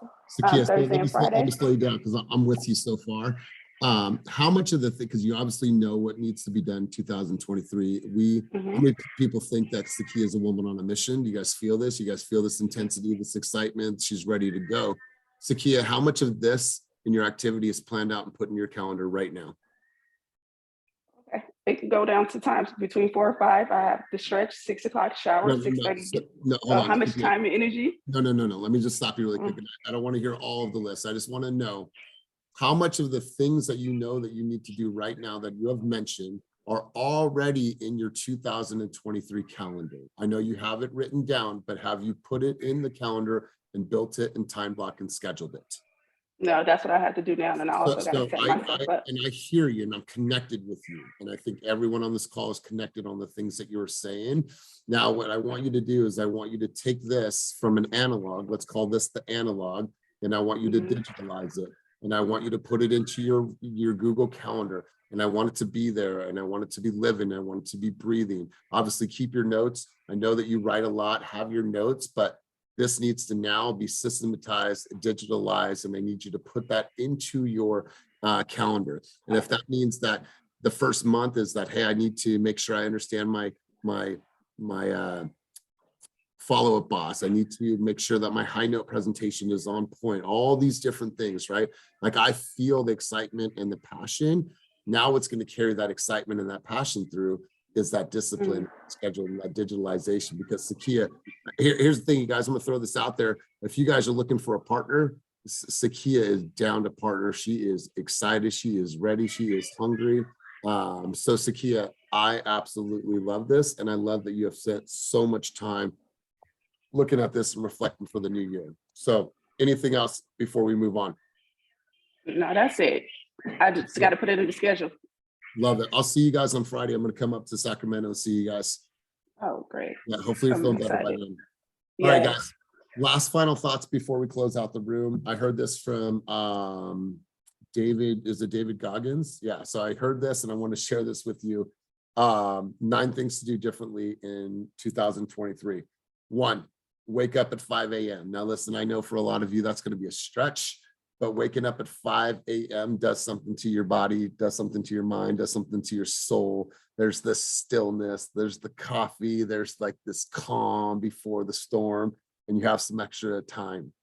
Sakia, so Thursday and let Friday. me slow you down because I'm with you so far. How much of the thing, because you obviously know what needs to be done in 2023. How many people think that Sakia is a woman on a mission? Do you guys feel this? You guys feel this intensity, this excitement? She's ready to go. Sakia, how much of this in your activity is planned out and put in your calendar right now? Okay. It can go down to times between 4 or 5. I have the stretch, 6 o'clock, shower, No, 6:30. hold on. How much time and energy? No. Let me just stop you really quick. I don't want to hear all of the list. I just want to know how much of the things that you know that you need to do right now that you have mentioned are already in your 2023 calendar. I know you have it written down, but have you put it in the calendar and built it and time block and scheduled it? No, that's what I have to do now. And I also got to set myself up. And I hear you and I'm connected with you. And I think everyone on this call is connected on the things that you're saying. Now, what I want you to do is I want you to take this from an analog, let's call this the analog, and I want you to digitalize it. And I want you to put it into your Google Calendar. And I want it to be there and I want it to be living. I want it to be breathing. Obviously, keep your notes. I know that you write a lot, have your notes, but this needs to now be systematized, digitalized, and I need you to put that into your calendar. And if that means that the first month is that, hey, I need to make sure I understand my follow-up boss. I need to make sure that my high note presentation is on point. All these different things, right? Like I feel the excitement and the passion. Now what's going to carry that excitement and that passion through is that discipline, schedule, and that digitalization. Because Sakia, here's the thing, you guys, I'm gonna throw this out there. If you guys are looking for a partner, Sakia is down to partner. She is excited, she is ready, she is hungry. So Sakia, I absolutely love this. And I love that you have spent so much time looking at this and reflecting for the new year. So anything else before we move on? No, that's it. I just got to put it in the schedule. Love it. I'll see you guys on Friday. I'm going to come up to Sacramento and see you guys. Oh, great. Yeah, hopefully you're feeling better by then. All right, guys. Last final thoughts before we close out the room. I heard this from David. Is it David Goggins? Yeah. So I heard this and I want to share this with you. 9 things to do differently in 2023. 1, wake up at 5 a.m. Now, listen, I know for a lot of you, that's going to be a stretch. But waking up at 5 a.m. does something to your body, does something to your mind, does something to your soul. There's this stillness, there's the coffee, there's like this calm before the storm, and you have some extra time.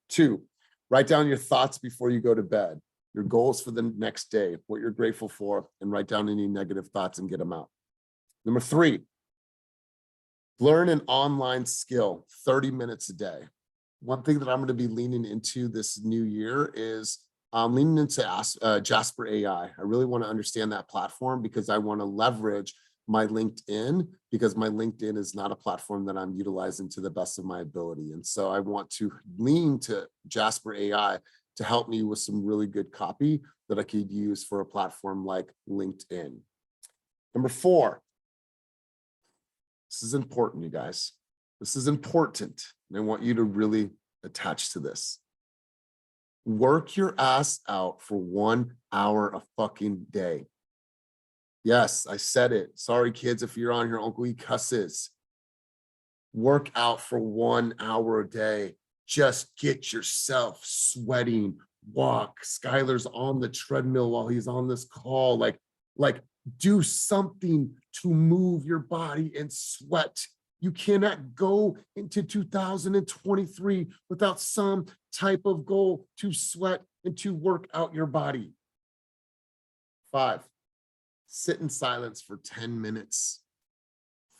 2, write down your thoughts before you go to bed, your goals for the next day, what you're grateful for, and write down any negative thoughts and get them out. Number 3, learn an online skill, 30 minutes a day. One thing that I'm going to be leaning into this new year is leaning into Jasper AI. I really want to understand that platform because I want to leverage my LinkedIn, because my LinkedIn is not a platform that I'm utilizing to the best of my ability. And so I want to lean to Jasper AI to help me with some really good copy that I could use for a platform like LinkedIn. Number 4, this is important, you guys. This is important. And I want you to really attach to this. Work your ass out for 1 hour a fucking day. Yes, I said it. Sorry, kids, if you're on here, Uncle E cusses. Work out for 1 hour a day. Just get yourself sweating. Walk. Skylar's on the treadmill while he's on this call. Like do something to move your body and sweat. You cannot go into 2023 without some type of goal to sweat and to work out your body. 5, sit in silence for 10 minutes.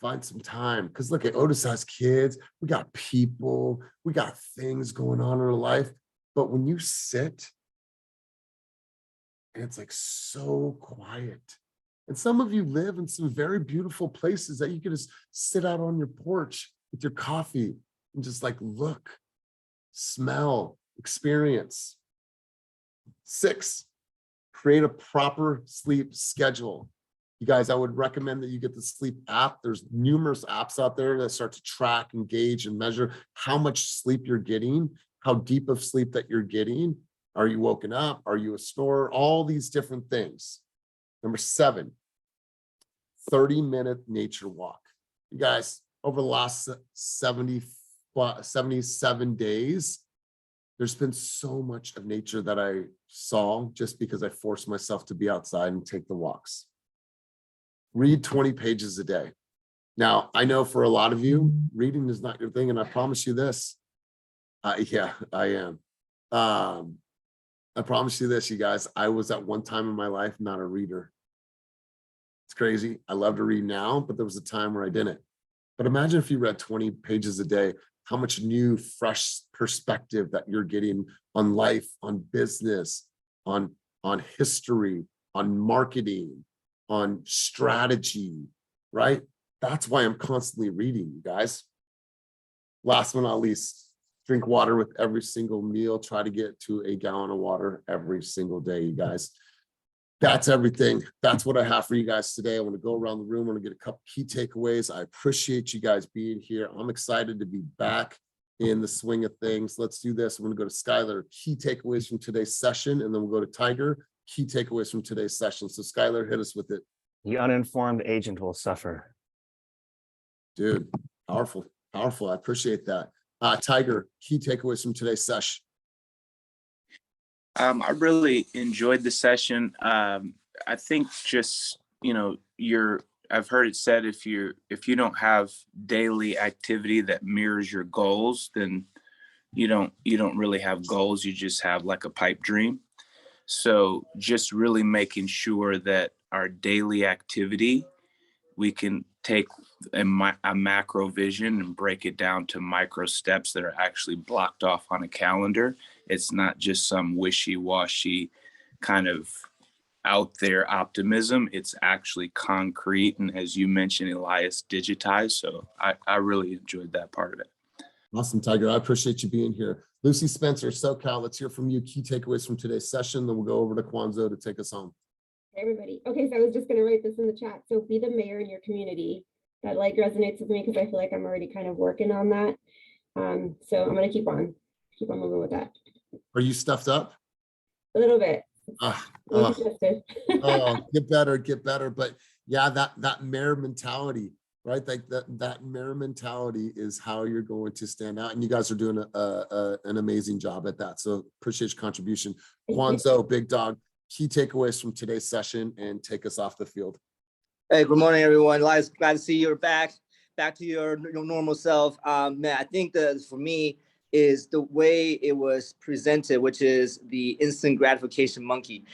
Find some time. Because look at Otis has kids. We got people. We got things going on in our life. But when you sit, and it's like so quiet. And some of you live in some very beautiful places that you can just sit out on your porch with your coffee and just like look, smell, experience. 6, create a proper sleep schedule. You guys, I would recommend that you get the sleep app. There's numerous apps out there that start to track, engage, and measure how much sleep you're getting, how deep of sleep that you're getting. Are you woken up? Are you a snorer? All these different things. Number 7, 30-minute nature walk. You guys, over the last 77 days, there's been so much of nature that I saw just because I forced myself to be outside and take the walks. Read 20 pages a day. Now, I know for a lot of you, reading is not your thing, and I promise you this. Yeah, I am. I promise you this, you guys. I was at one time in my life not a reader. It's crazy. I love to read now, but there was a time where I didn't. But imagine if you read 20 pages a day, how much new, fresh perspective that you're getting on life, on business, on history, on marketing, on strategy, right? That's why I'm constantly reading, you guys. Last but not least, drink water with every single meal. Try to get to a gallon of water every single day, you guys. That's everything. That's what I have for you guys today. I want to go around the room. I want to get a couple key takeaways. I appreciate you guys being here. I'm excited to be back in the swing of things. Let's do this. I'm going to go to Skylar, key takeaways from today's session, and then we'll go to Tiger, key takeaways from today's session. So Skylar, hit us with it. The uninformed agent will suffer. Dude, powerful, powerful. I appreciate that. Tiger, key takeaways from today's session. I really enjoyed the session. I think just, I've heard it said, if you don't have daily activity that mirrors your goals, then you don't really have goals. You just have like a pipe dream. So just really making sure that our daily activity, we can take a macro vision and break it down to micro steps that are actually blocked off on a calendar. It's not just some wishy-washy kind of out there optimism. It's actually concrete. And as you mentioned, Elias, digitized. So I really enjoyed that part of it. Awesome, Tiger. I appreciate you being here. Lucy Spencer, SoCal, let's hear from you. Key takeaways from today's session. Then we'll go over to Kwanzo to take us home. Hey, everybody. Okay, so I was just going to write this in the chat. So be the mayor in your community. That resonates with me because I feel like I'm already kind of working on that. So I'm going to keep on moving with that. Are you stuffed up? A little bit. Get better. But yeah, that mayor mentality, right? Like that mayor mentality is how you're going to stand out. And you guys are doing an amazing job at that. So appreciate your contribution. Kwanzo, big dog, key takeaways from today's session and take us off the field. Hey, good morning, everyone. Elias, glad to see you're back to your normal self. Man, I think that for me is the way it was presented, which is the instant gratification monkey.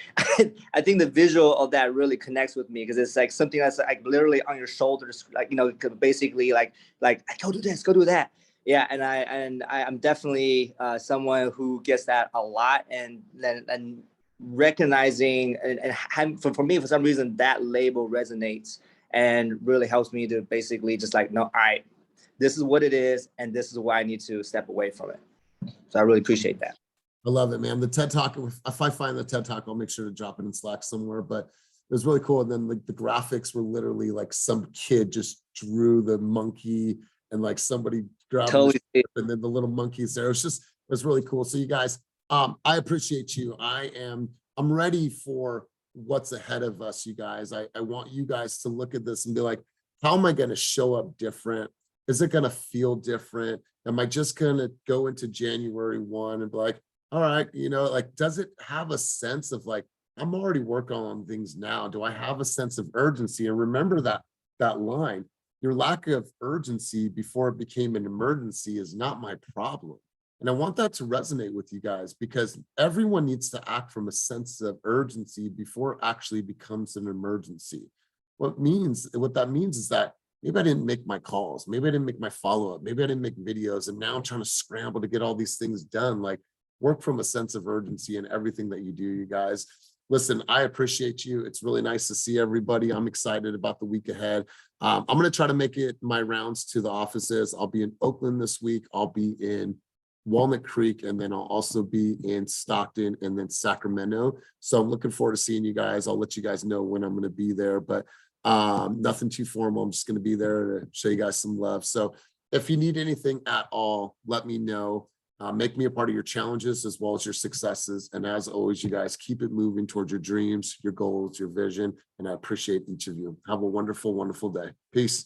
I think the visual of that really connects with me because it's like something that's like literally on your shoulders, like, basically like go do this, go do that. Yeah, and I'm definitely someone who gets that a lot, and recognizing and for me, for some reason, that label resonates and really helps me to basically just like, no, all right, this is what it is, and this is why I need to step away from it. So I really appreciate that. I love it, man. The TED Talk, if I find the TED Talk, I'll make sure to drop it in Slack somewhere, but it was really cool. And then like the graphics were literally like some kid just drew the monkey and like somebody grabbed it, and then the little monkeys there. It was really cool. So you guys, I appreciate you. I'm ready for what's ahead of us, you guys. I want you guys to look at this and be like, how am I going to show up different? Is it going to feel different? Am I just going to go into January 1 and be like, all right, like, does it have a sense of like, I'm already working on things now. Do I have a sense of urgency? And remember that line, your lack of urgency before it became an emergency is not my problem. And I want that to resonate with you guys, because everyone needs to act from a sense of urgency before it actually becomes an emergency. What that means is that maybe I didn't make my calls, maybe I didn't make my follow-up, maybe I didn't make videos, and now I'm trying to scramble to get all these things done. Like, work from a sense of urgency in everything that you do, you guys. Listen, I appreciate you. It's really nice to see everybody. I'm excited about the week ahead. I'm going to try to make it my rounds to the offices. I'll be in Oakland this week. I'll be in Walnut Creek, and then I'll also be in Stockton and then Sacramento. So I'm looking forward to seeing you guys. I'll let you guys know when I'm going to be there, but nothing too formal. I'm just going to be there to show you guys some love. So if you need anything at all, let me know. Make me a part of your challenges as well as your successes. And as always, you guys keep it moving towards your dreams, your goals, your vision. And I appreciate each of you. Have a wonderful, wonderful day. Peace.